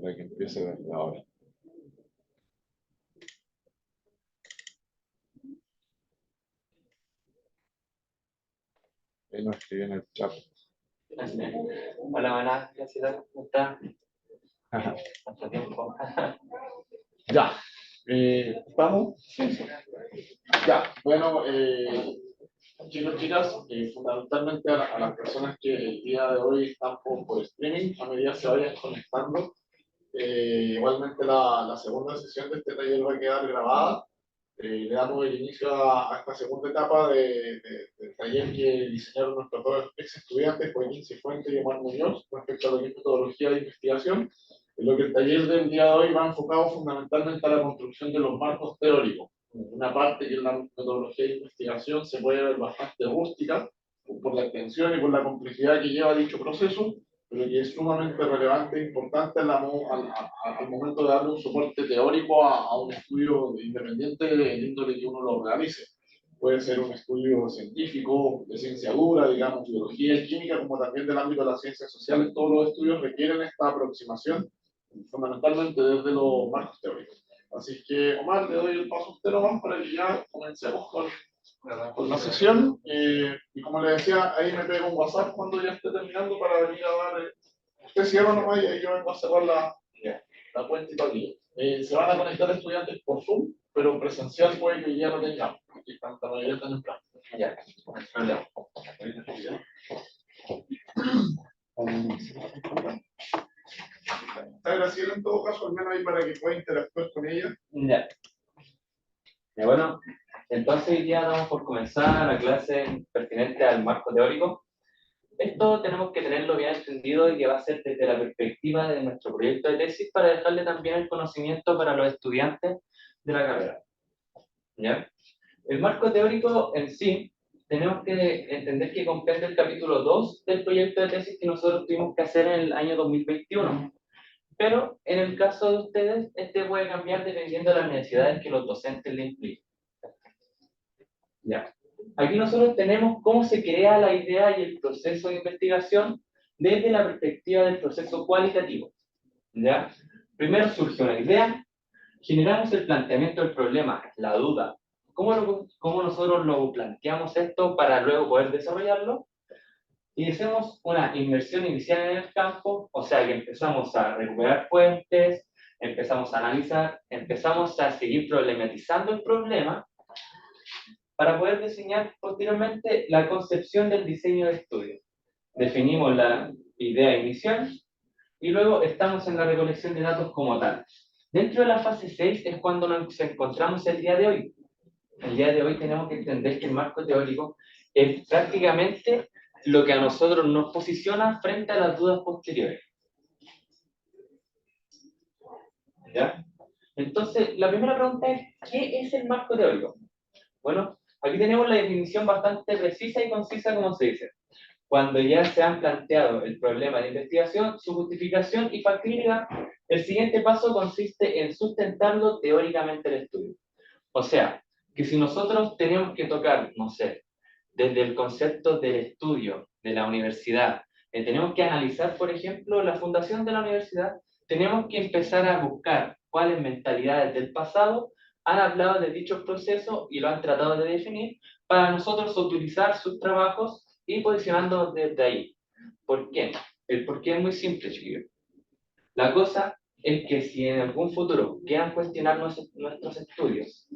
para que empiece desde ahora. Ahí nos escribí en el chat. Hola, buenas, ¿cómo está? Hasta tiempo. Ya, ¿estamos? Ya, bueno, chicos, chicas, fundamentalmente a las personas que el día de hoy están por streaming, a medida que se vayan conectando, igualmente la segunda sesión de este taller va a quedar grabada. Le damos el inicio a esta segunda etapa del taller que diseñaron nuestros dos ex estudiantes, Joaquín Cifuentes y Omar Muñoz, respecto a lo que es metodología de investigación, en lo que el taller del día de hoy va enfocado fundamentalmente a la construcción de los marcos teóricos. Una parte que en la metodología de investigación se puede ver bastante rústica, por la extensión y por la complejidad que lleva dicho proceso, pero que es sumamente relevante e importante al momento de darle un soporte teórico a un estudio independiente del índole que uno lo realice. Puede ser un estudio científico, de ciencia dura, digamos, biología y química, como también del ámbito de las ciencias sociales. Todos los estudios requieren esta aproximación, fundamentalmente desde los marcos teóricos. Así que, Omar, le doy el paso a usted nomás para que ya comencemos con la sesión, y como le decía, ahí me pego un WhatsApp cuando ya esté terminando para venir a dar, usted cierra nomás y ahí yo vengo a cerrar la cuenta y todo aquello. Se van a conectar estudiantes por Zoom, pero presencial puede que ya no tengamos, porque la mayoría están en plan. Ya, no hay problema. Está Graciela en todo caso, al menos ahí para que pueda interactuar con ella. Ya. Bueno, entonces hoy día damos por comenzar la clase pertinente al marco teórico. Esto tenemos que tenerlo bien entendido y que va a ser desde la perspectiva de nuestro proyecto de tesis para dejarle también el conocimiento para los estudiantes de la carrera. ¿Ya? El marco teórico en sí, tenemos que entender que comprende el capítulo 2 del proyecto de tesis que nosotros tuvimos que hacer en el año 2021. Pero en el caso de ustedes, este puede cambiar dependiendo de las necesidades que los docentes le impliquen. Ya. Aquí nosotros tenemos cómo se crea la idea y el proceso de investigación desde la perspectiva del proceso cualitativo. ¿Ya? Primero surge una idea, generamos el planteamiento del problema, la duda. ¿Cómo nosotros lo planteamos esto para luego poder desarrollarlo? Y hacemos una inmersión inicial en el campo, o sea que empezamos a recuperar fuentes, empezamos a analizar, empezamos a seguir problematizando el problema para poder diseñar posteriormente la concepción del diseño de estudio. Definimos la idea inicial y luego estamos en la recolección de datos como tal. Dentro de la fase 6 es cuando nos encontramos el día de hoy. El día de hoy tenemos que entender que el marco teórico es prácticamente lo que a nosotros nos posiciona frente a las dudas posteriores. ¿Ya? Entonces, la primera pregunta es, ¿qué es el marco teórico? Bueno, aquí tenemos la definición bastante precisa y concisa, como se dice. Cuando ya se han planteado el problema de investigación, su justificación y factibilidad, el siguiente paso consiste en sustentarlo teóricamente el estudio. O sea, que si nosotros tenemos que tocar, no sé, desde el concepto del estudio de la universidad, tenemos que analizar, por ejemplo, la fundación de la universidad, tenemos que empezar a buscar cuáles mentalidades del pasado han hablado de dichos procesos y lo han tratado de definir para nosotros utilizar sus trabajos y posicionándonos desde ahí. ¿Por qué? El por qué es muy simple, chiquillos. La cosa es que si en algún futuro quieran cuestionar nuestros estudios,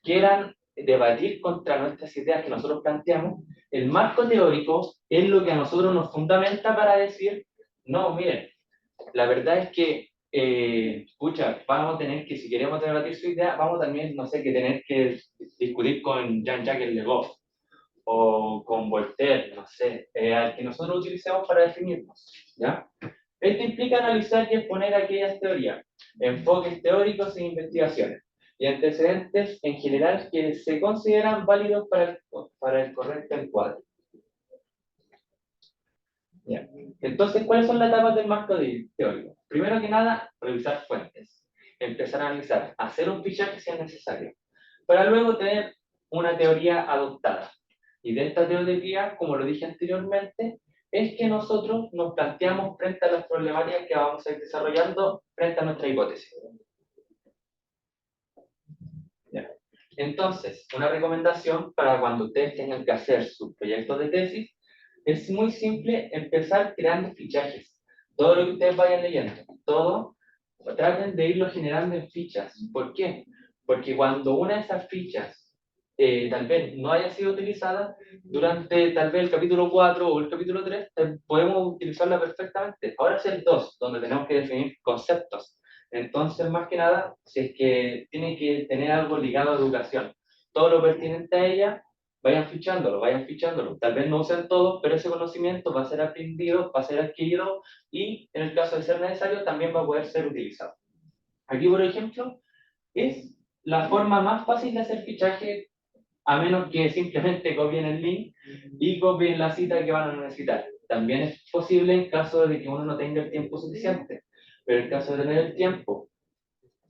quieran debatir contra nuestras ideas que nosotros planteamos, el marco teórico es lo que a nosotros nos fundamenta para decir, no, miren, la verdad es que, escucha, vamos a tener que, si queremos debatir su idea, vamos también, no sé, que tener que discutir con Jean-Jacques Le Goff o con Voltaire, no sé, al que nosotros utilicemos para definirnos, ¿ya? Esto implica analizar y exponer aquellas teorías, enfoques teóricos e investigaciones, y antecedentes en general que se consideran válidos para el correcto encuadre. Bien. Entonces, ¿cuáles son las etapas del marco teórico? Primero que nada, revisar fuentes, empezar a analizar, hacer un fichaje si es necesario, para luego tener una teoría adoptada. Y de esta teoría, como lo dije anteriormente, es que nosotros nos planteamos frente a las problemáticas que vamos a ir desarrollando frente a nuestra hipótesis. ¿Ya? Entonces, una recomendación para cuando ustedes tengan que hacer sus proyectos de tesis es muy simple empezar creando fichajes. Todo lo que ustedes vayan leyendo, todo, traten de irlo generando en fichas. ¿Por qué? Porque cuando una de esas fichas tal vez no haya sido utilizada, durante tal vez el capítulo 4 o el capítulo 3, podemos utilizarla perfectamente. Ahora es el 2, donde tenemos que definir conceptos. Entonces, más que nada, si es que tiene que tener algo ligado a educación, todo lo pertinente a ella, vayan fichándolo, vayan fichándolo. Tal vez no usen todo, pero ese conocimiento va a ser aprendido, va a ser adquirido y, en el caso de ser necesario, también va a poder ser utilizado. Aquí, por ejemplo, es la forma más fácil de hacer fichaje, a menos que simplemente copien el link y copien la cita que van a necesitar. También es posible en caso de que uno no tenga el tiempo suficiente, pero en caso de tener el tiempo,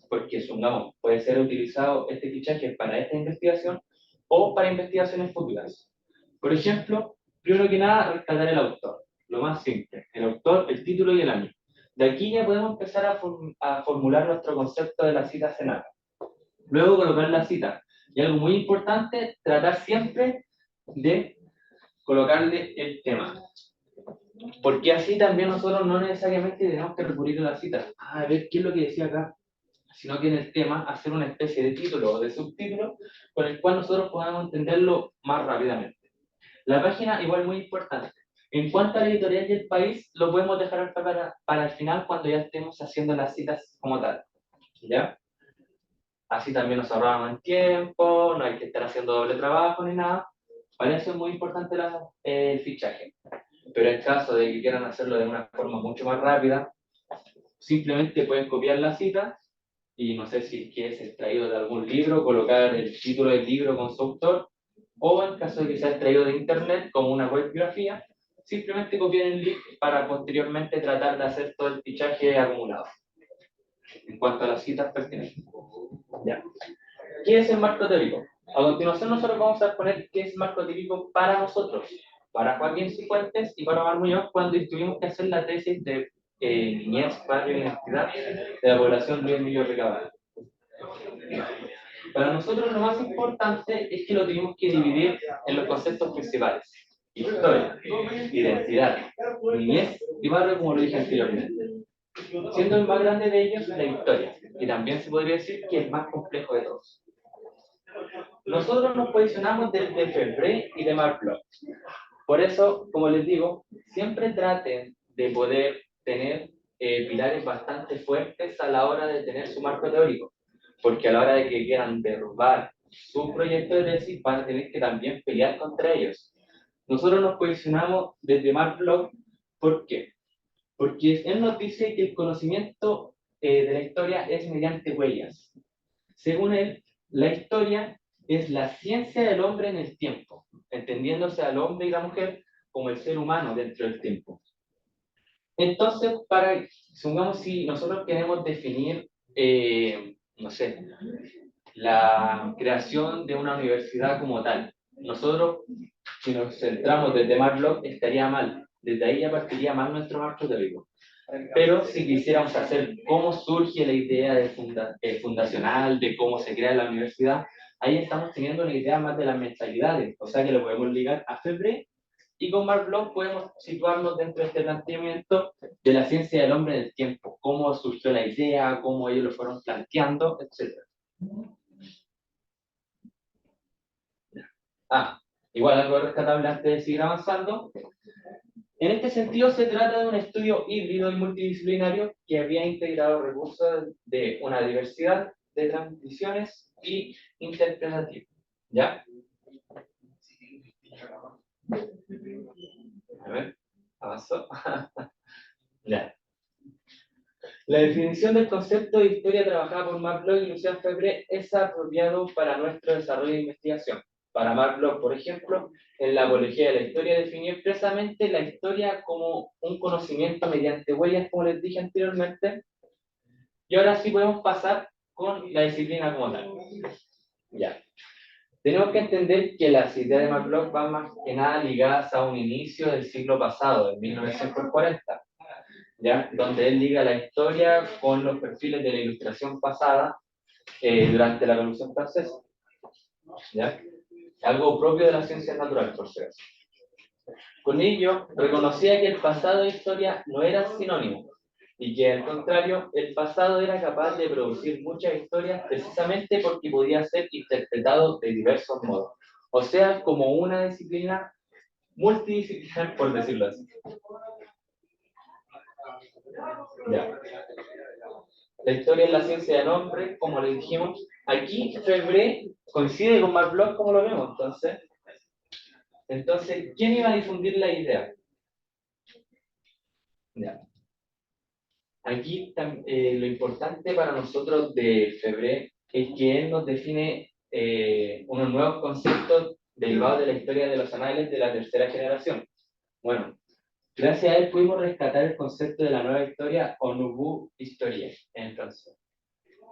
porque supongamos, puede ser utilizado este fichaje para esta investigación o para investigaciones futuras. Por ejemplo, primero que nada, rescatar el autor, lo más simple, el autor, el título y el año. De aquí ya podemos empezar a formular nuestro concepto de la cita senata. Luego colocar la cita. Y algo muy importante, tratar siempre de colocarle el tema. Porque así también nosotros no necesariamente tenemos que recurrir a la cita. A ver, ¿qué es lo que decía acá? Sino que en el tema hacer una especie de título o de subtítulo con el cual nosotros podamos entenderlo más rápidamente. La página igual muy importante. En cuanto a la editorial y el país, lo podemos dejar para el final cuando ya estemos haciendo las citas como tal. ¿Ya? Así también nos ahorramos en tiempo, no hay que estar haciendo doble trabajo ni nada. Para eso es muy importante el fichaje. Pero en caso de que quieran hacerlo de una forma mucho más rápida, simplemente pueden copiar la cita y no sé si es extraído de algún libro, colocar el título del libro con su autor, o en caso de que sea extraído de internet como una webgrafía, simplemente copiar el link para posteriormente tratar de hacer todo el fichaje acumulado. En cuanto a las citas pertinentes. Ya. ¿Qué es el marco teórico? A continuación nosotros vamos a exponer qué es marco teórico para nosotros, para Joaquín Cifuentes y para Omar Muñoz, cuando tuvimos que hacer la tesis de niñez, barrio y identidad de la población de Emilio Recabal. Para nosotros lo más importante es que lo tuvimos que dividir en los conceptos principales: historia, identidad, niñez y barrio, como lo dije anteriormente. Siendo el más grande de ellos la historia, y también se podría decir que el más complejo de todos. Nosotros nos posicionamos desde Febvre y de Marplot. Por eso, como les digo, siempre traten de poder tener pilares bastante fuertes a la hora de tener su marco teórico, porque a la hora de que quieran derrumbar su proyecto de tesis van a tener que también pelear contra ellos. Nosotros nos posicionamos desde Marplot, ¿por qué? Porque él nos dice que el conocimiento de la historia es mediante huellas. Según él, la historia es la ciencia del hombre en el tiempo, entendiéndose al hombre y la mujer como el ser humano dentro del tiempo. Entonces, supongamos si nosotros queremos definir, no sé, la creación de una universidad como tal, nosotros, si nos centramos desde Marlock, estaría mal. Desde ahí ya partiría mal nuestro marco teórico. Pero si quisiéramos hacer cómo surge la idea fundacional, de cómo se crea la universidad, ahí estamos teniendo una idea más de las mentalidades, o sea que lo podemos ligar a Febvre, y con Marc Bloch podemos situarnos dentro de este planteamiento de la ciencia del hombre en el tiempo, cómo surgió la idea, cómo ellos lo fueron planteando, etc. Igual algo rescatable antes de seguir avanzando. En este sentido, se trata de un estudio híbrido y multidisciplinario que había integrado recursos de una diversidad de transmisiones y interpretativas. ¿Ya? A ver, avanzó. Ya. La definición del concepto de historia trabajada por Marc Bloch y Lucian Febvre es apropiado para nuestro desarrollo de investigación. Para Marc Bloch, por ejemplo, en la apología de la historia definió expresamente la historia como un conocimiento mediante huellas, como les dije anteriormente. Y ahora sí podemos pasar con la disciplina como tal. Ya. Tenemos que entender que las ideas de McCloud van más que nada ligadas a un inicio del siglo pasado, de 1940, ¿ya? Donde él liga la historia con los perfiles de la ilustración pasada durante la Revolución Francesa, ¿ya? Algo propio de las ciencias naturales, por cierto. Con ello, reconocía que el pasado e historia no eran sinónimos, y que al contrario, el pasado era capaz de producir muchas historias precisamente porque podía ser interpretado de diversos modos. O sea, como una disciplina multidisciplinar, por decirlo así. Ya. La historia es la ciencia del hombre, como le dijimos. Aquí Febré coincide con Marc Bloch, como lo vemos. Entonces, ¿quién iba a difundir la idea? Ya. Aquí lo importante para nosotros de Febré es que él nos define unos nuevos conceptos derivados de la historia de los anales de la tercera generación. Bueno, gracias a él pudimos rescatar el concepto de la nueva historia o Nouveau Historie en francés.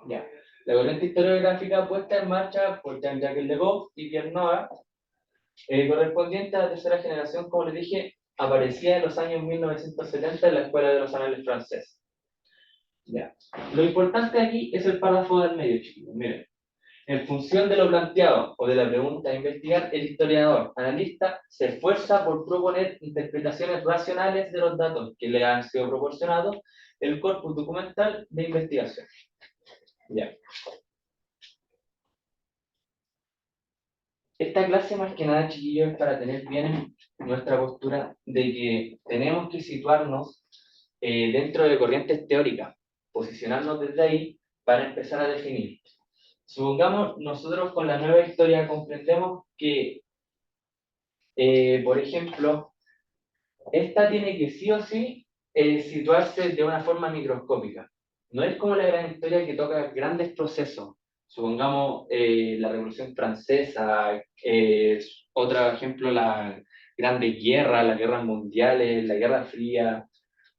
Ya. La corriente historiográfica puesta en marcha por Jean-Jacques Le Goff y Pierre Nora, correspondiente a la tercera generación, como les dije, aparecía en los años 1970 en la Escuela de los Anales Franceses. Ya. Lo importante aquí es el párrafo del medio, chicos. Miren, en función de lo planteado o de la pregunta a investigar, el historiador analista se esfuerza por proponer interpretaciones racionales de los datos que le han sido proporcionados el corpus documental de investigación. Ya. Esta clase más que nada, chiquillos, es para tener bien nuestra postura de que tenemos que situarnos dentro de corrientes teóricas, posicionarnos desde ahí para empezar a definir. Supongamos, nosotros con la nueva historia comprendemos que, por ejemplo, esta tiene que sí o sí situarse de una forma microscópica. No es como la gran historia que toca grandes procesos. Supongamos la Revolución Francesa, otro ejemplo, la Grande Guerra, las guerras mundiales, la Guerra Fría,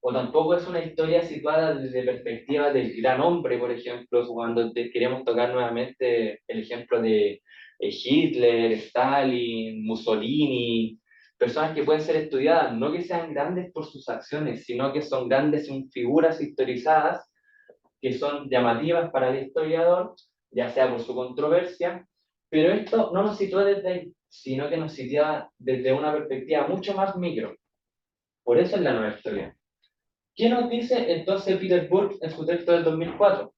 o tampoco es una historia situada desde perspectiva del gran hombre, por ejemplo, cuando queremos tocar nuevamente el ejemplo de Hitler, Stalin, Mussolini, personas que pueden ser estudiadas, no que sean grandes por sus acciones, sino que son grandes en figuras historizadas, que son llamativas para el historiador, ya sea por su controversia, pero esto no nos sitúa desde ahí, sino que nos sitúa desde una perspectiva mucho más micro. Por eso es la nueva historia. ¿Qué nos dice entonces Peter Burke en su texto del 2004?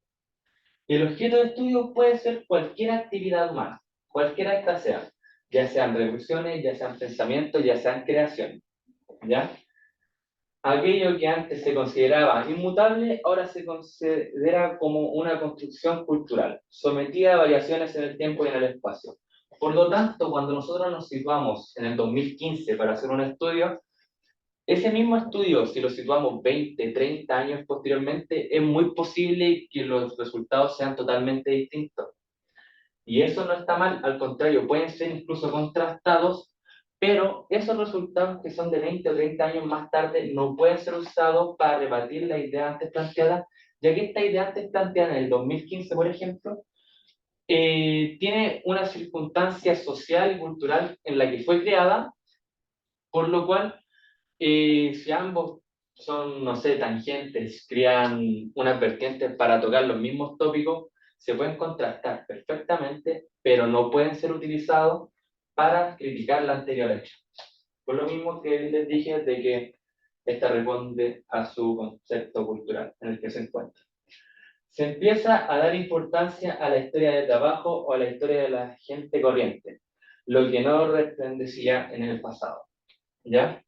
El objeto de estudio puede ser cualquier actividad humana, cualquiera esta sea, ya sean revoluciones, ya sean pensamientos, ya sean creaciones, ¿ya? Aquello que antes se consideraba inmutable, ahora se considera como una construcción cultural, sometida a variaciones en el tiempo y en el espacio. Por lo tanto, cuando nosotros nos situamos en el 2015 para hacer un estudio, ese mismo estudio, si lo situamos 20, 30 años posteriormente, es muy posible que los resultados sean totalmente distintos. Y eso no está mal, al contrario, pueden ser incluso contrastados, pero esos resultados que son de 20 o 30 años más tarde no pueden ser usados para rebatir la idea antes planteada, ya que esta idea antes planteada en el 2015, por ejemplo, tiene una circunstancia social y cultural en la que fue creada, por lo cual si ambos son, no sé, tangentes, crean unas vertientes para tocar los mismos tópicos, se pueden contrastar perfectamente, pero no pueden ser utilizados para criticar la anterior hecha. Por lo mismo que les dije de que esta responde a su concepto cultural en el que se encuentra. Se empieza a dar importancia a la historia de trabajo o a la historia de la gente corriente, lo que no resplandecía en el pasado. ¿Ya?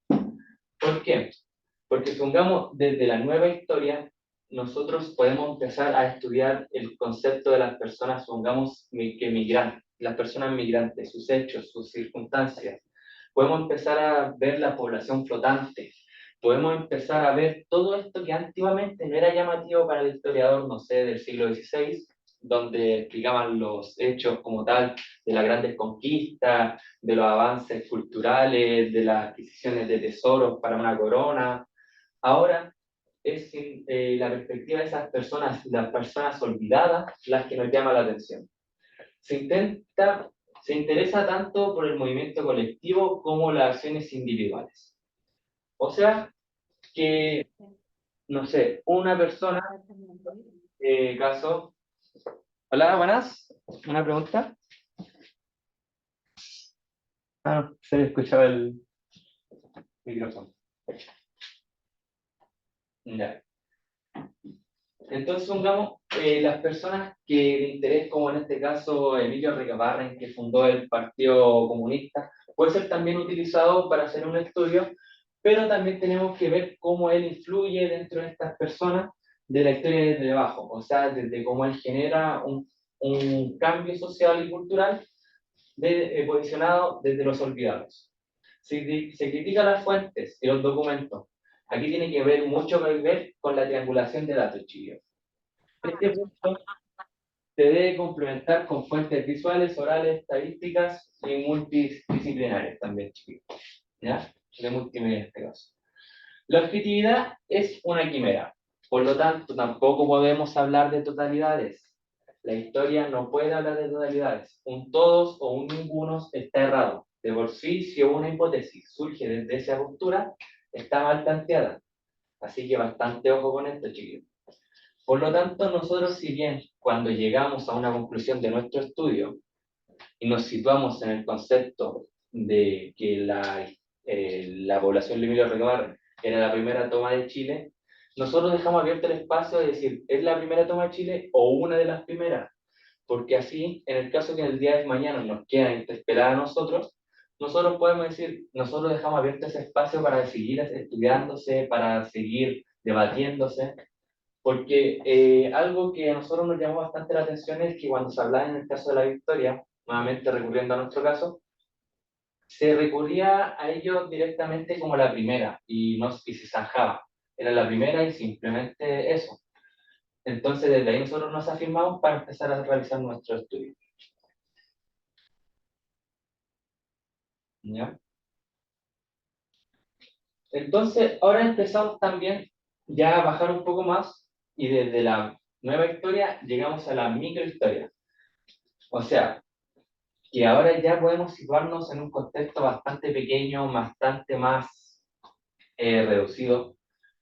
¿Por qué? Porque supongamos desde la nueva historia, nosotros podemos empezar a estudiar el concepto de las personas, supongamos que migrantes, las personas migrantes, sus hechos, sus circunstancias. Podemos empezar a ver la población flotante. Podemos empezar a ver todo esto que antiguamente no era llamativo para el historiador, no sé, del siglo XVI, donde explicaban los hechos como tal de las grandes conquistas, de los avances culturales, de las adquisiciones de tesoros para una corona. Ahora es la perspectiva de esas personas, las personas olvidadas, las que nos llama la atención. Se intenta Se interesa tanto por el movimiento colectivo como las acciones individuales. O sea, que, no sé, una persona, caso... Hola, buenas. ¿Una pregunta? Ah, no, se escuchaba el micrófono. Ya. Entonces, supongamos, las personas que de interés, como en este caso Emilio Recabarren, que fundó el Partido Comunista, puede ser también utilizado para hacer un estudio, pero también tenemos que ver cómo él influye dentro de estas personas de la historia desde abajo, o sea, desde cómo él genera un cambio social y cultural posicionado desde los olvidados. Se critica las fuentes y los documentos. Aquí tiene que ver mucho que ver con la triangulación de datos, chicos. Este punto se debe complementar con fuentes visuales, orales, estadísticas y multidisciplinares también, chicos. ¿Ya? De multimedia en este caso. La objetividad es una quimera, por lo tanto, tampoco podemos hablar de totalidades. La historia no puede hablar de totalidades. Un todos o un ningunos está errado. De por sí, si una hipótesis surge desde esa postura, está mal planteada. Así que bastante ojo con esto, chicos. Por lo tanto, nosotros, si bien cuando llegamos a una conclusión de nuestro estudio y nos situamos en el concepto de que la población de Emilio Recabarren era la primera toma de Chile, nosotros dejamos abierto el espacio de decir, ¿es la primera toma de Chile o una de las primeras? Porque así, en el caso que el día de mañana nos queda interpelar a nosotros, nosotros podemos decir, nosotros dejamos abierto ese espacio para seguir estudiándose, para seguir debatiéndose, porque algo que a nosotros nos llamó bastante la atención es que cuando se hablaba en el caso de la Victoria, nuevamente recurriendo a nuestro caso, se recurría a ello directamente como la primera y se zanjaba. Era la primera y simplemente eso. Entonces, desde ahí nosotros nos afirmamos para empezar a realizar nuestro estudio. ¿Ya? Entonces, ahora empezamos también ya a bajar un poco más y desde la nueva historia llegamos a la microhistoria. O sea, que ahora ya podemos situarnos en un contexto bastante pequeño, bastante más reducido.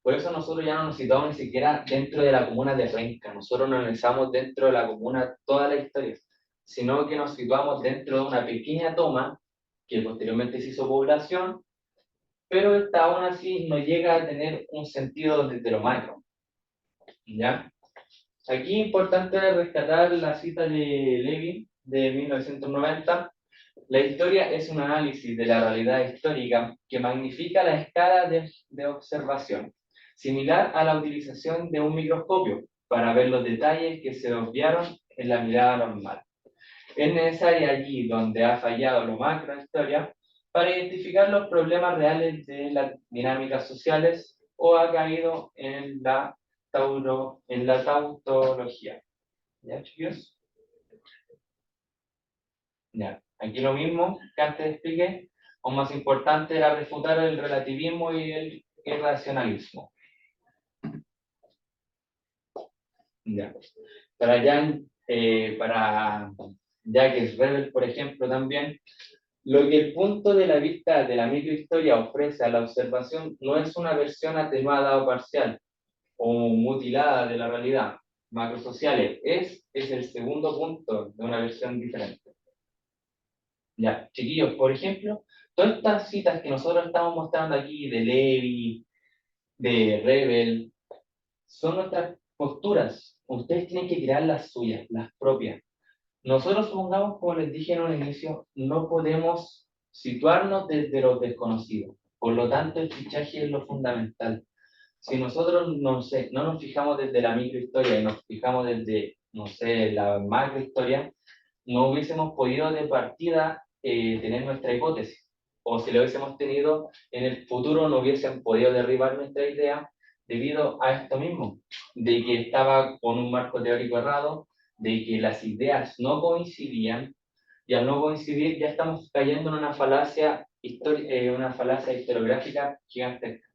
Por eso nosotros ya no nos situamos ni siquiera dentro de la comuna de Renca, nosotros no analizamos dentro de la comuna toda la historia, sino que nos situamos dentro de una pequeña toma que posteriormente se hizo población, pero esta aún así no llega a tener un sentido desde lo macro. ¿Ya? Aquí es importante rescatar la cita de Levin de 1990. La historia es un análisis de la realidad histórica que magnifica la escala de observación, similar a la utilización de un microscopio para ver los detalles que se obviaron en la mirada normal. Es necesaria allí donde ha fallado lo macrohistoria para identificar los problemas reales de las dinámicas sociales o ha caído en la tautología. ¿Ya, chicos? Ya. Aquí lo mismo que antes expliqué, o más importante era refutar el relativismo y el irracionalismo. Ya. Para para Jacques Rebel, por ejemplo, también, lo que el punto de la vista de la microhistoria ofrece a la observación no es una versión atenuada o parcial o mutilada de la realidad macrosociales, es el segundo punto de una versión diferente. Ya, chiquillos, por ejemplo, todas estas citas que nosotros estamos mostrando aquí de Levi, de Rebel, son nuestras posturas. Ustedes tienen que crear las suyas, las propias. Nosotros, supongamos, como les dije en un inicio, no podemos situarnos desde lo desconocido. Por lo tanto, el fichaje es lo fundamental. Si nosotros no nos fijamos desde la microhistoria y nos fijamos desde, no sé, la macrohistoria, no hubiésemos podido de partida tener nuestra hipótesis. O si lo hubiésemos tenido, en el futuro no hubiesen podido derribar nuestra idea debido a esto mismo, de que estaba con un marco teórico errado, de que las ideas no coincidían, y al no coincidir ya estamos cayendo en una falacia historiográfica gigantesca.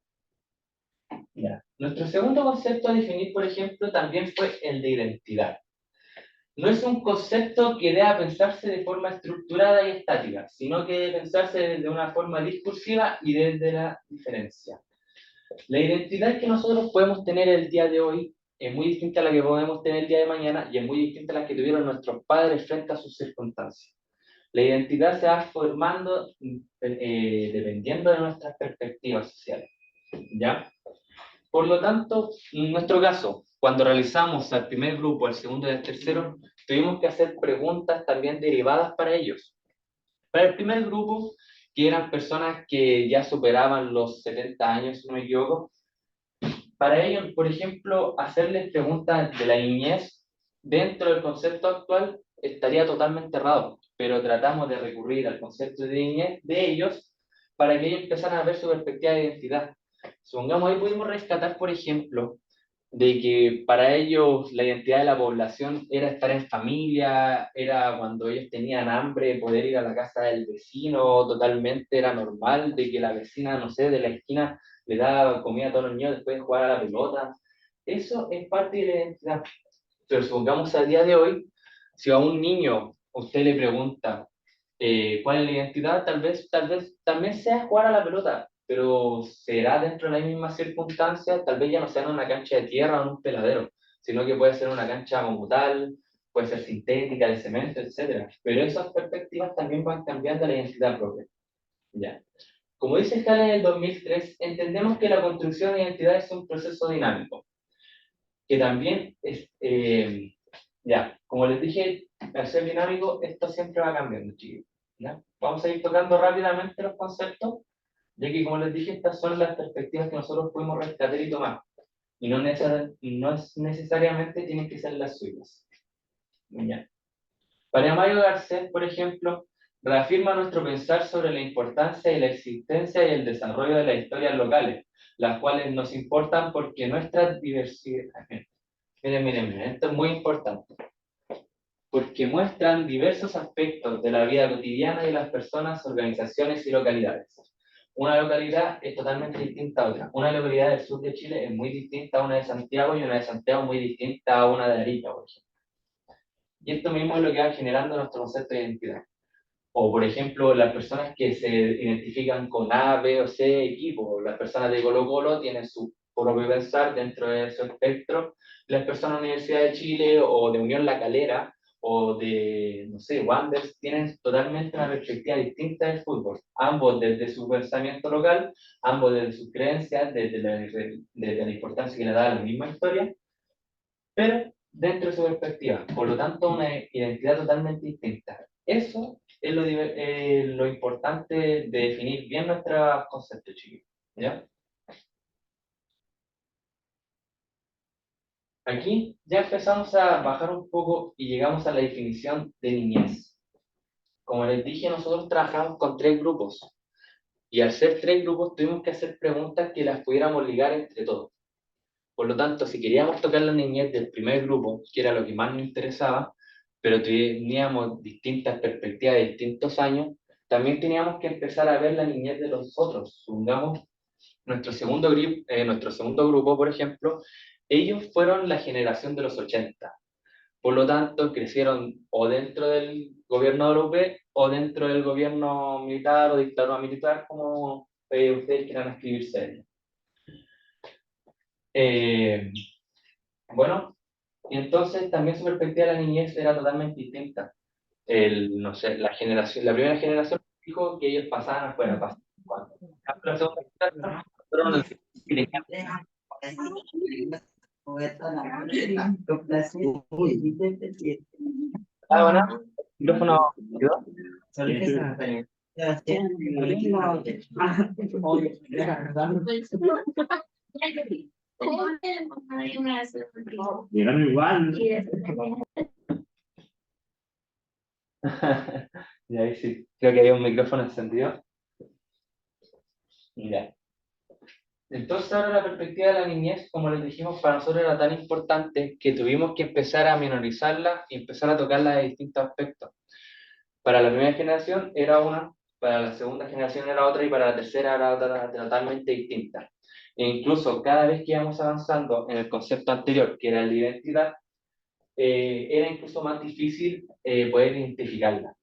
Ya. Nuestro segundo concepto a definir, por ejemplo, también fue el de identidad. no es un concepto que deba pensarse de forma estructurada y estática, sino que debe pensarse desde una forma discursiva y desde la diferencia. La identidad que nosotros podemos tener el día de hoy es muy distinta a la que podemos tener el día de mañana y es muy distinta a la que tuvieron nuestros padres frente a sus circunstancias. La identidad se va formando dependiendo de nuestras perspectivas sociales, ¿ya? Por lo tanto, en nuestro caso, cuando realizamos al primer grupo, al segundo y al tercero, tuvimos que hacer preguntas también derivadas para ellos. Para el primer grupo, que eran personas que ya superaban los 70 años, si no me equivoco, para ellos, por ejemplo, hacerles preguntas de la niñez dentro del concepto actual estaría totalmente errado, pero tratamos de recurrir al concepto de niñez de ellos para que ellos empezaran a ver su perspectiva de identidad. Supongamos, ahí pudimos rescatar, por ejemplo, de que para ellos la identidad de la población era estar en familia, era cuando ellos tenían hambre, poder ir a la casa del vecino, totalmente era normal, de que la vecina, no sé, de la esquina le daba comida a todos los niños después de jugar a la pelota. Eso es parte de la identidad. Pero supongamos a día de hoy, si a un niño usted le pregunta cuál es la identidad, tal vez también sea jugar a la pelota, pero será dentro de las mismas circunstancias, tal vez ya no sea en una cancha de tierra o en un peladero, sino que puede ser una cancha como tal, puede ser sintética, de cemento, etcétera. Pero esas perspectivas también van cambiando la identidad propia. ¿Ya? Como dice Hall en el 2003, entendemos que la construcción de identidad es un proceso dinámico, que también es, ya, como les dije, al ser dinámico, esto siempre va cambiando, chicos. ¿Ya? Vamos a ir tocando rápidamente los conceptos, ya que como les dije, estas son las perspectivas que nosotros podemos rescatar y tomar, y no es necesariamente tienen que ser las suyas. ¿Ya? Para Mario Garcés, por ejemplo, reafirma nuestro pensar sobre la importancia de la existencia y el desarrollo de las historias locales, las cuales nos importan porque nuestra diversidad... miren, esto es muy importante, porque muestran diversos aspectos de la vida cotidiana de las personas, organizaciones y localidades. Una localidad es totalmente distinta a otra. Una localidad del sur de Chile es muy distinta a una de Santiago y una de Santiago muy distinta a una de Arica, por ejemplo. Y esto mismo es lo que va generando nuestro concepto de identidad. O, por ejemplo, las personas que se identifican con A, B o C equipo. Las personas de Colo-Colo tienen su propio pensar dentro de su espectro. Las personas de la Universidad de Chile o de Unión La Calera o de, no sé, Wanderers tienen totalmente una perspectiva distinta del fútbol. Ambos desde su pensamiento local, ambos desde sus creencias, desde la importancia que le da a la misma historia, pero dentro de su perspectiva. Por lo tanto, una identidad totalmente distinta. Eso es lo importante de definir bien nuestros conceptos, chicos. ¿Ya? Aquí ya empezamos a bajar un poco y llegamos a la definición de niñez. Como les dije, nosotros trabajamos con tres grupos. Y al ser tres grupos, tuvimos que hacer preguntas que las pudiéramos ligar entre todos. Por lo tanto, si queríamos tocar la niñez del primer grupo, que era lo que más nos interesaba, pero teníamos distintas perspectivas de distintos años, también teníamos que empezar a ver la niñez de los otros. Supongamos, nuestro segundo grupo, por ejemplo, ellos fueron la generación de los 80. Por lo tanto, crecieron o dentro del gobierno europeo o dentro del gobierno militar o dictadura militar, como ustedes quieran escribirse. Eh, bueno, y entonces también su perspectiva de la niñez era totalmente distinta. No sé, la primera generación dijo que ellos pasaban afuera, pasaban. La segunda generación, fueron el que tenían- bueno, micrófono. ¿Quedó? Llegaron igual. Y ahí sí, creo que había un micrófono encendido. Ya. Entonces ahora la perspectiva de la niñez, como les dijimos, para nosotros era tan importante que tuvimos que empezar a minorizarla y empezar a tocarla de distintos aspectos. Para la primera generación era una, para la segunda generación era otra y para la tercera era otra totalmente distinta. E incluso cada vez que íbamos avanzando en el concepto anterior, que era la identidad, era incluso más difícil poder identificarla.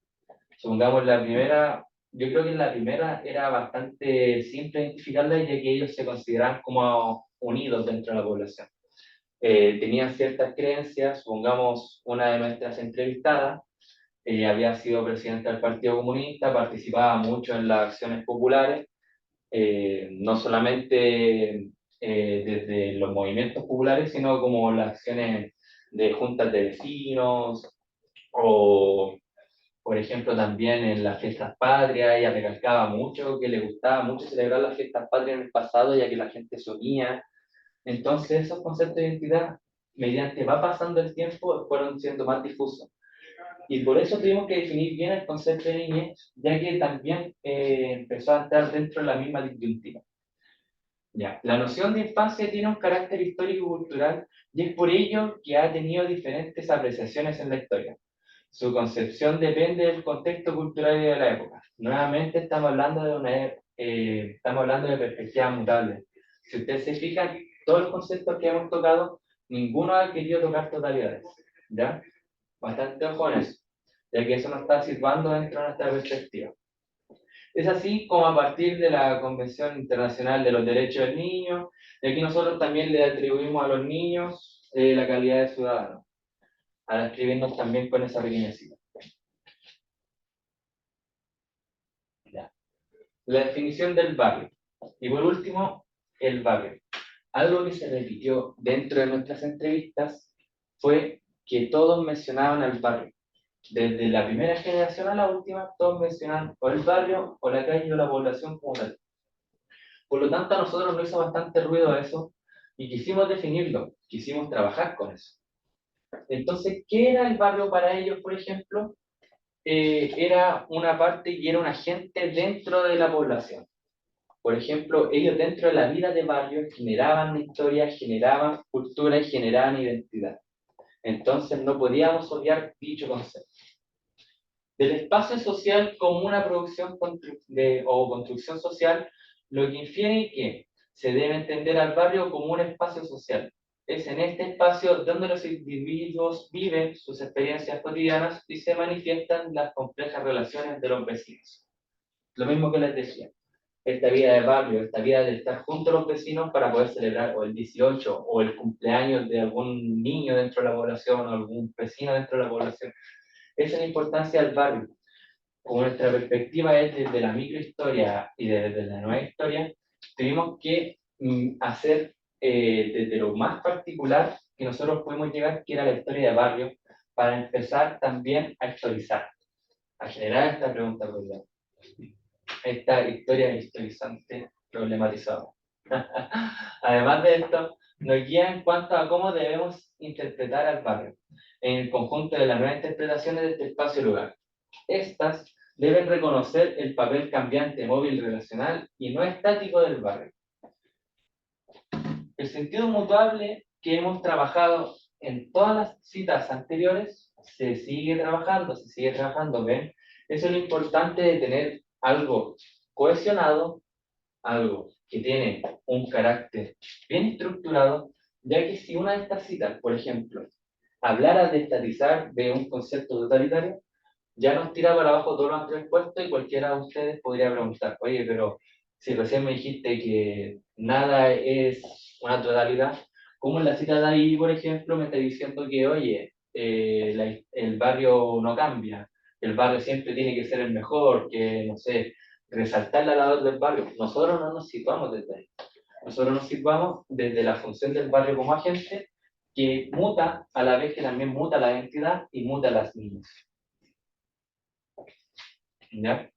Supongamos la primera, yo creo que la primera era bastante simple identificarla, ya que ellos se consideraban como unidos dentro de la población. Tenían ciertas creencias, supongamos una de nuestras entrevistadas, había sido presidenta del Partido Comunista, participaba mucho en las acciones populares, no solamente desde los movimientos populares, sino como las acciones de juntas de vecinos o, por ejemplo, también en las fiestas patrias. Ella recalcaba mucho que le gustaba mucho celebrar las fiestas patrias en el pasado, ya que la gente se unía. Entonces, esos conceptos de identidad, mediante va pasando el tiempo, fueron siendo más difusos. Y por eso tuvimos que definir bien el concepto de niñez, ya que también empezó a estar dentro de la misma disyuntiva. Ya. La noción de infancia tiene un carácter histórico-cultural y es por ello que ha tenido diferentes apreciaciones en la historia. Su concepción depende del contexto cultural y de la época. Nuevamente estamos hablando estamos hablando de perspectivas mutables. Si ustedes se fijan, todos los conceptos que hemos tocado, ninguno ha querido tocar totalidades. ¿Ya? Bastante ojo en eso, ya que eso nos está situando dentro de nuestra perspectiva. Es así como a partir de la Convención Internacional de los Derechos del Niño, y aquí nosotros también le atribuimos a los niños la calidad de ciudadanos, al escribirnos también con esa pequeña cita. Ya. La definición del barrio. Y por último, el barrio. Algo que se repitió dentro de nuestras entrevistas fue que todos mencionaban al barrio. Desde la primera generación a la última, todos mencionan o el barrio, o la calle, o la población como tal. Por lo tanto, a nosotros nos hizo bastante ruido eso y quisimos definirlo, quisimos trabajar con eso. Entonces, ¿qué era el barrio para ellos, por ejemplo? Era una parte y era un agente dentro de la población. Por ejemplo, ellos dentro de la vida de barrio generaban historias, generaban cultura y generaban identidad. Entonces, no podíamos obviar dicho concepto. Del espacio social como una producción o construcción social, lo que infiere que se debe entender al barrio como un espacio social. Es en este espacio donde los individuos viven sus experiencias cotidianas y se manifiestan las complejas relaciones de los vecinos. Lo mismo que les decía, esta vida de barrio, esta vida de estar junto a los vecinos para poder celebrar o el 18 o el cumpleaños de algún niño dentro de la población o algún vecino dentro de la población. Esa es la importancia del barrio. Como nuestra perspectiva es desde la microhistoria y desde la nueva historia, tuvimos que hacer desde lo más particular que nosotros pudimos llegar, que era la historia de barrio, para empezar también a historizar, a generar esta pregunta problemática, esta historia historizante problematizada. Además de esto, nos guía en cuanto a cómo debemos interpretar al barrio, en el conjunto de las nuevas interpretaciones de este espacio-lugar. Estas deben reconocer el papel cambiante, móvil, relacional y no estático del barrio. El sentido mutable que hemos trabajado en todas las citas anteriores se sigue trabajando, ¿ven? Eso es lo importante de tener algo cohesionado, algo que tiene un carácter bien estructurado, ya que si una de estas citas, por ejemplo, hablara de estatizar de un concepto totalitario, ya nos tira para abajo todos los tres puestos y cualquiera de ustedes podría preguntar, oye, pero si recién me dijiste que nada es una totalidad, ¿cómo en la cita de ahí, por ejemplo, me está diciendo que, oye, el barrio no cambia, el barrio siempre tiene que ser el mejor, que, no sé, resaltar la labor del barrio? Nosotros no nos situamos desde ahí. Nosotros nos situamos desde la función del barrio como agente, que muta a la vez que también muta la identidad y muta las niñas. ¿Ya?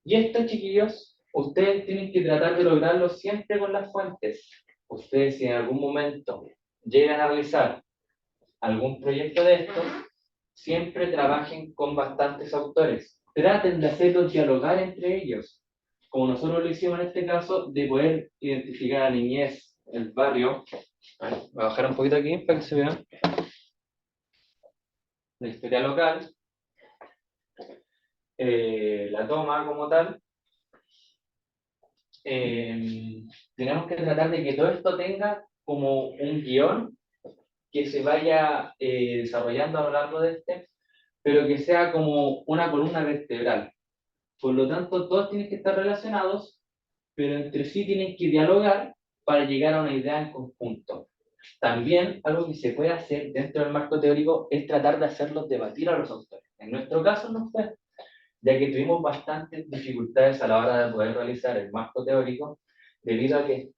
Y esto, chiquillos, ustedes tienen que tratar de lograrlo siempre con las fuentes. Ustedes, si en algún momento llegan a realizar algún proyecto de estos, siempre trabajen con bastantes autores. Traten de hacerlos dialogar entre ellos, como nosotros lo hicimos en este caso, de poder identificar a niñez, el barrio. A ver, voy a bajar un poquito aquí para que se vea la historia local, la toma como tal. Tenemos que tratar de que todo esto tenga como un guión que se vaya desarrollando a lo largo de este, pero que sea como una columna vertebral. Por lo tanto, todos tienen que estar relacionados, pero entre sí tienen que dialogar para llegar a una idea en conjunto. También algo que se puede hacer dentro del marco teórico es tratar de hacerlos debatir a los autores. En nuestro caso no fue, ya que tuvimos bastantes dificultades a la hora de poder realizar el marco teórico, debido a que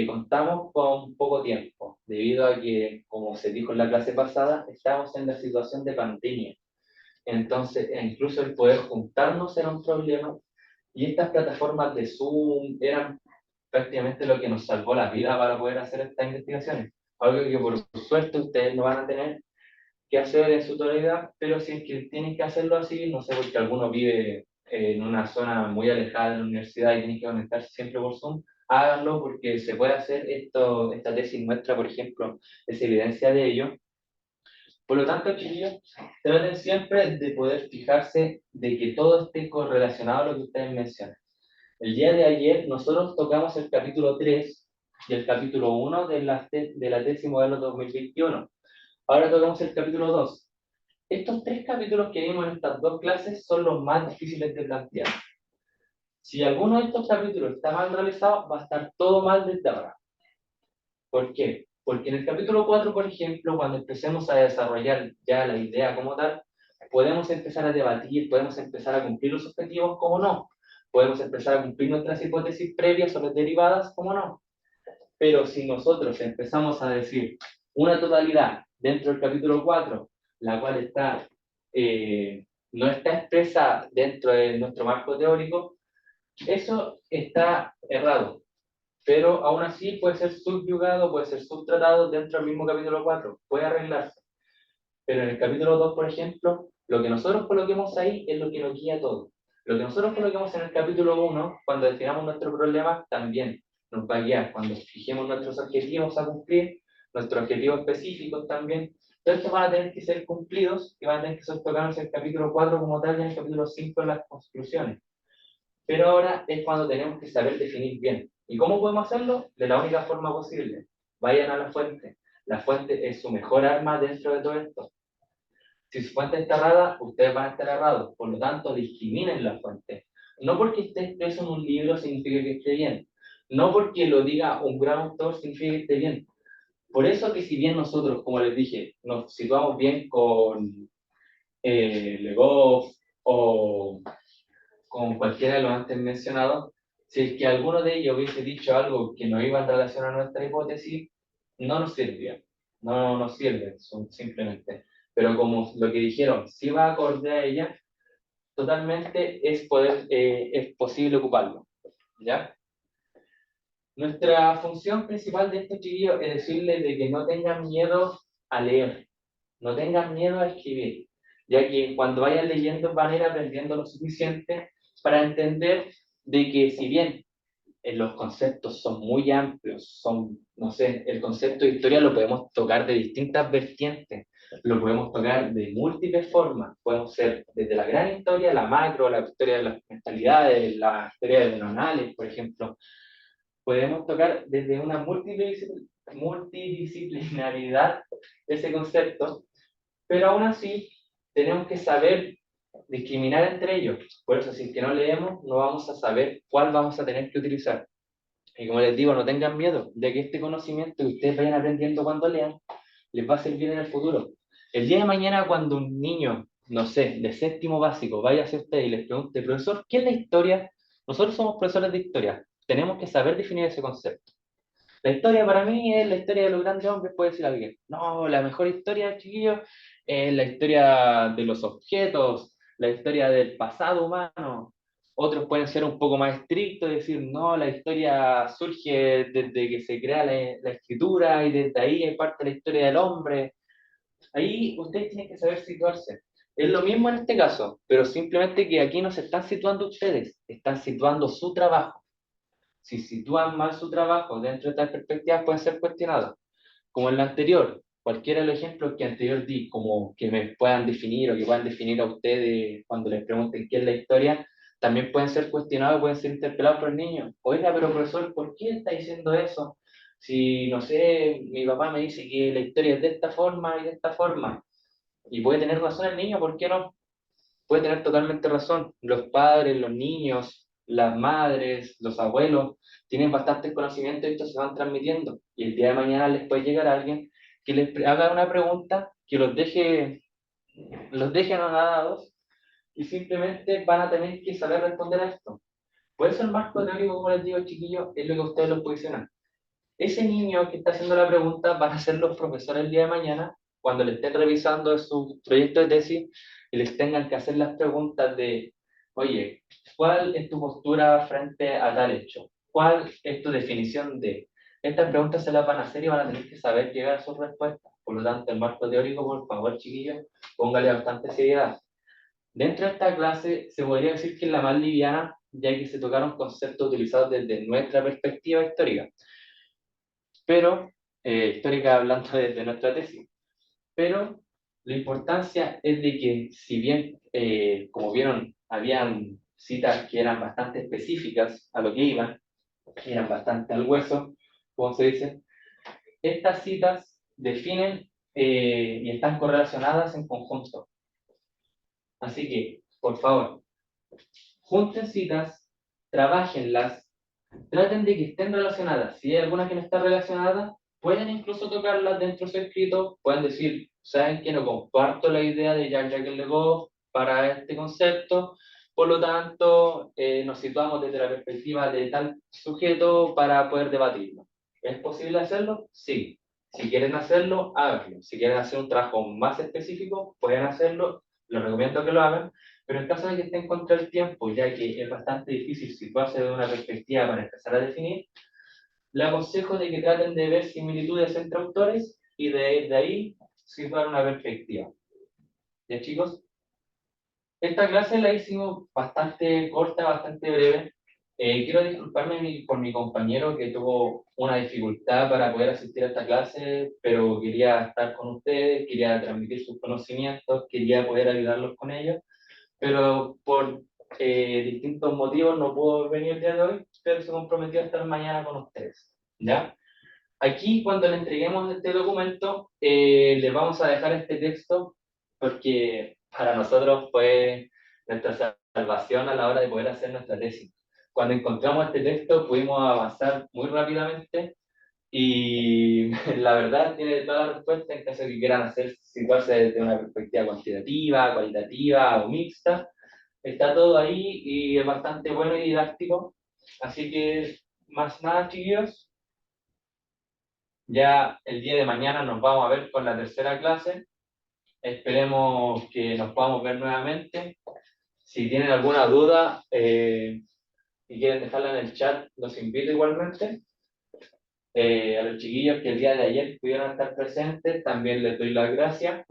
contamos con poco tiempo, debido a que, como se dijo en la clase pasada, estábamos en la situación de pandemia. Entonces, incluso el poder juntarnos era un problema, y estas plataformas de Zoom eran prácticamente lo que nos salvó la vida para poder hacer estas investigaciones. Algo que por suerte ustedes no van a tener que hacer en su totalidad, pero si es que tienen que hacerlo así, no sé, porque alguno vive en una zona muy alejada de la universidad y tienen que conectarse siempre por Zoom, háganlo porque se puede hacer esto, esta tesis nuestra, por ejemplo, es evidencia de ello. Por lo tanto, chiquillos, traten siempre de poder fijarse de que todo esté correlacionado a lo que ustedes mencionan. El día de ayer nosotros tocamos el capítulo 3 y el capítulo 1 de la tesis modelo 2021. Ahora tocamos el capítulo 2. Estos tres capítulos que vimos en estas dos clases son los más difíciles de plantear. Si alguno de estos capítulos está mal realizado, va a estar todo mal desde ahora. ¿Por qué? Porque en el capítulo 4, por ejemplo, cuando empecemos a desarrollar ya la idea como tal, podemos empezar a debatir, podemos empezar a cumplir los objetivos, como no. Podemos empezar a cumplir nuestras hipótesis previas o las derivadas, como no. Pero si nosotros empezamos a decir una totalidad dentro del capítulo 4, la cual no está expresa dentro de nuestro marco teórico, eso está errado. Pero aún así puede ser subyugado, puede ser subtratado dentro del mismo capítulo 4, puede arreglarse. Pero en el capítulo 2, por ejemplo, lo que nosotros coloquemos ahí es lo que nos guía todo. Lo que nosotros coloquemos en el capítulo 1, cuando definamos nuestro problema, también nos va a guiar. Cuando fijemos nuestros objetivos a cumplir, nuestros objetivos específicos también, todos estos van a tener que ser cumplidos y van a tener que ser tocados en el capítulo 4 como tal y en el capítulo 5 en las conclusiones. Pero ahora es cuando tenemos que saber definir bien. ¿Y cómo podemos hacerlo? De la única forma posible. Vayan a la fuente. La fuente es su mejor arma dentro de todo esto. Si su fuente está errada, ustedes van a estar errados. Por lo tanto, discriminen la fuente. No porque esté expreso en un libro significa que esté bien. No porque lo diga un gran autor significa que esté bien. Por eso que si bien nosotros, como les dije, nos situamos bien con Le Goff o con cualquiera de los antes mencionados, si es que alguno de ellos hubiese dicho algo que no iba en relación a nuestra hipótesis, no nos sirve, no nos sirve simplemente. Pero como lo que dijeron, si va acorde a ella, totalmente es posible ocuparlo, ¿ya? Nuestra función principal de estos chiquillos es decirles de que no tengan miedo a leer, no tengan miedo a escribir, ya que cuando vayan leyendo van a ir aprendiendo lo suficiente para entender de que si bien los conceptos son muy amplios, son, no sé, el concepto de historia lo podemos tocar de distintas vertientes, lo podemos tocar de múltiples formas, podemos ser desde la gran historia, la macro, la historia de las mentalidades, la historia de neuronales, por ejemplo, podemos tocar desde una multidisciplinaridad ese concepto, pero aún así tenemos que saber discriminar entre ellos. Por eso, si es que no leemos, no vamos a saber cuál vamos a tener que utilizar. Y como les digo, no tengan miedo, ya que este conocimiento que ustedes vayan aprendiendo cuando lean, les va a servir en el futuro. El día de mañana, cuando un niño, no sé, de séptimo básico, vaya hacia usted y les pregunte, profesor, ¿qué es la historia? Nosotros somos profesores de historia, tenemos que saber definir ese concepto. La historia para mí es la historia de los grandes hombres, puede decir alguien. No, la mejor historia, chiquillos, es la historia de los objetos, la historia del pasado humano. Otros pueden ser un poco más estrictos y decir, no, la historia surge desde que se crea la escritura y desde ahí es parte de la historia del hombre. Ahí ustedes tienen que saber situarse. Es lo mismo en este caso, pero simplemente que aquí no se están situando ustedes, están situando su trabajo. Si sitúan mal su trabajo dentro de estas perspectivas, pueden ser cuestionados. Como en la anterior, cualquiera de los ejemplos que anterior di, como que me puedan definir o que puedan definir a ustedes cuando les pregunten qué es la historia, también pueden ser cuestionados, pueden ser interpelados por el niño. Oiga, pero profesor, ¿por qué está diciendo eso? Si, no sé, mi papá me dice que la historia es de esta forma y de esta forma, y puede tener razón el niño, ¿por qué no? Puede tener totalmente razón. Los padres, los niños, las madres, los abuelos, tienen bastantes conocimientos y estos se van transmitiendo. Y el día de mañana les puede llegar alguien que haga una pregunta que los deje anonadados y simplemente van a tener que saber responder a esto. Por eso el marco teórico, como les digo, chiquillos, es lo que ustedes lo posicionan. Ese niño que está haciendo la pregunta van a ser los profesores el día de mañana, cuando le estén revisando su proyecto de tesis y les tengan que hacer las preguntas de, oye, ¿cuál es tu postura frente a tal hecho? ¿Cuál es tu definición de? Estas preguntas se las van a hacer y van a tener que saber llegar a sus respuestas. Por lo tanto, el marco teórico, por favor, chiquillos, póngale bastante seriedad. Dentro de esta clase se podría decir que es la más liviana, ya que se tocaron conceptos utilizados desde nuestra perspectiva histórica, pero histórica hablando desde nuestra tesis. Pero la importancia es de que, si bien, como vieron, habían citas que eran bastante específicas a lo que iban, eran bastante al hueso, como se dice, estas citas definen y están correlacionadas en conjunto. Así que, por favor, junten citas, trabajenlas, traten de que estén relacionadas. Si hay alguna que no está relacionada, pueden incluso tocarlas dentro de su escrito, pueden decir, saben que no comparto la idea de Jean-Jacques Le Goff para este concepto, por lo tanto, nos situamos desde la perspectiva de tal sujeto para poder debatirlo. ¿Es posible hacerlo? Sí. Si quieren hacerlo, háganlo. Si quieren hacer un trabajo más específico, pueden hacerlo. Les recomiendo que lo hagan, pero en caso de que estén contra el tiempo, ya que es bastante difícil situarse de una perspectiva para empezar a definir, le aconsejo de que traten de ver similitudes entre autores y de ahí situar una perspectiva. ¿Ya, chicos? Esta clase la hicimos bastante corta, bastante breve. Quiero disculparme por mi compañero que tuvo una dificultad para poder asistir a esta clase, pero quería estar con ustedes, quería transmitir sus conocimientos, quería poder ayudarlos con ellos, pero por distintos motivos no pudo venir el día de hoy, pero se comprometió a estar mañana con ustedes. ¿Ya? Aquí, cuando le entreguemos este documento, le vamos a dejar este texto porque para nosotros fue nuestra salvación a la hora de poder hacer nuestra tesis. Cuando encontramos este texto, pudimos avanzar muy rápidamente y la verdad tiene toda la respuesta en caso de que quieran hacer, situarse desde una perspectiva cuantitativa, cualitativa o mixta. Está todo ahí y es bastante bueno y didáctico. Así que, más nada, chiquillos. Ya el día de mañana nos vamos a ver con la tercera clase. Esperemos que nos podamos ver nuevamente. Si tienen alguna duda y quieren dejarla en el chat, los invito igualmente. A los chiquillos que el día de ayer pudieron estar presentes, también les doy las gracias.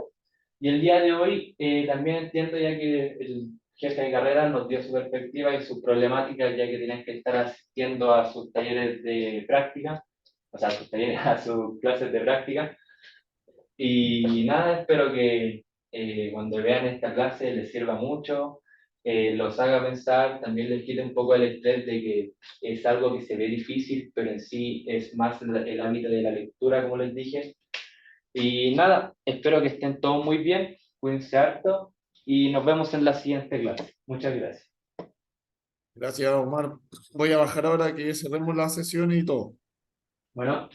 Y el día de hoy también entiendo ya que el jefe de carrera nos dio su perspectiva y sus problemáticas, ya que tienen que estar asistiendo a sus talleres de práctica, o sea, a sus talleres, a sus clases de práctica. Y nada, espero que cuando vean esta clase les sirva mucho, los haga pensar, también les quite un poco el estrés de que es algo que se ve difícil, pero en sí es más el ámbito de la lectura, como les dije. Y nada, espero que estén todos muy bien, cuídense harto y nos vemos en la siguiente clase. Muchas gracias. Gracias, Omar. Voy a bajar ahora que cerremos la sesión y todo. Bueno,